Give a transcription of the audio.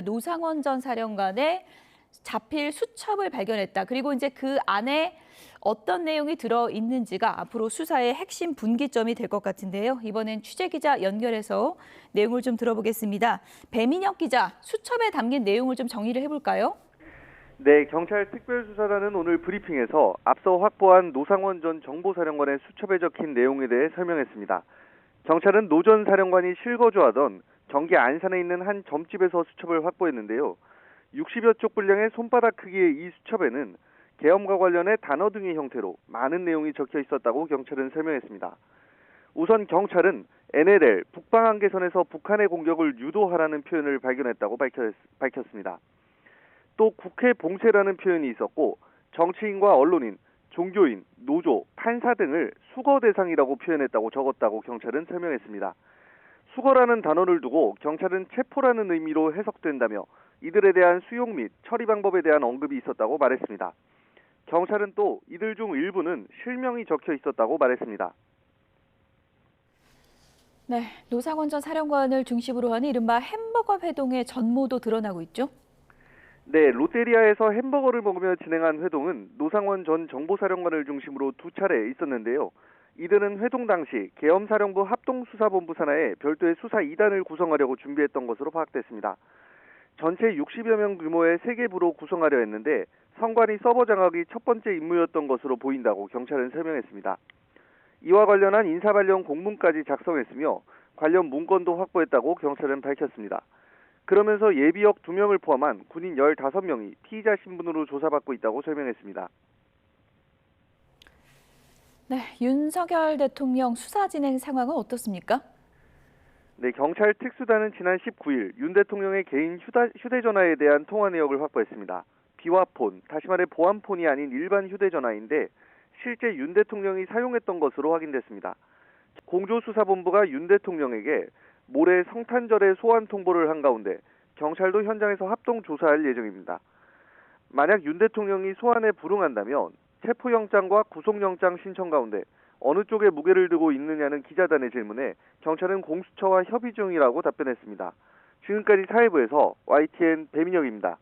노상원 전 사령관의 자필 수첩을 발견했다. 그리고 이제 그 안에 어떤 내용이 들어 있는지가 앞으로 수사의 핵심 분기점이 될 것 같은데요. 이번엔 취재 기자 연결해서 내용을 좀 들어보겠습니다. 배민혁 기자, 수첩에 담긴 내용을 좀 정리를 해볼까요? 네, 경찰 특별수사단은 오늘 브리핑에서 앞서 확보한 노상원 전 정보사령관의 수첩에 적힌 내용에 대해 설명했습니다. 경찰은 노 전 사령관이 실거주하던 경기 안산에 있는 한 점집에서 수첩을 확보했는데요. 60여 쪽 분량의 손바닥 크기의 이 수첩에는 계엄과 관련해 단어 등의 형태로 많은 내용이 적혀 있었다고 경찰은 설명했습니다. 우선 경찰은 NLL 북방한계선에서 북한의 공격을 유도하라는 표현을 발견했다고 밝혔습니다. 또 국회 봉쇄라는 표현이 있었고 정치인과 언론인, 종교인, 노조, 판사 등을 수거 대상이라고 표현했다고 적었다고 경찰은 설명했습니다. 수거라는 단어를 두고 경찰은 체포라는 의미로 해석된다며 이들에 대한 수용 및 처리 방법에 대한 언급이 있었다고 말했습니다. 경찰은 또 이들 중 일부는 실명이 적혀 있었다고 말했습니다. 네, 노상원 전 사령관을 중심으로 하는 이른바 햄버거 회동의 전모도 드러나고 있죠. 네, 롯데리아에서 햄버거를 먹으며 진행한 회동은 노상원 전 정보사령관을 중심으로 두 차례 있었는데요. 이들은 회동 당시 계엄사령부 합동수사본부 산하에 별도의 수사 2단을 구성하려고 준비했던 것으로 파악됐습니다. 전체 60여 명 규모의 3개 부로 구성하려 했는데 선관위 서버 장악이 첫 번째 임무였던 것으로 보인다고 경찰은 설명했습니다. 이와 관련한 인사 관련 공문까지 작성했으며 관련 문건도 확보했다고 경찰은 밝혔습니다. 그러면서 예비역 2명을 포함한 군인 15명이 피의자 신분으로 조사받고 있다고 설명했습니다. 네, 윤석열 대통령 수사 진행 상황은 어떻습니까? 네, 경찰 특수단은 지난 19일 윤 대통령의 개인 휴대전화에 대한 통화 내역을 확보했습니다. 비화폰, 다시 말해 보안폰이 아닌 일반 휴대전화인데 실제 윤 대통령이 사용했던 것으로 확인됐습니다. 공조수사본부가 윤 대통령에게 모레 성탄절에 소환 통보를 한 가운데 경찰도 현장에서 합동 조사할 예정입니다. 만약 윤 대통령이 소환에 불응한다면 체포영장과 구속영장 신청 가운데 어느 쪽에 무게를 두고 있느냐는 기자단의 질문에 경찰은 공수처와 협의 중이라고 답변했습니다. 지금까지 사회부에서 YTN 배민혁입니다.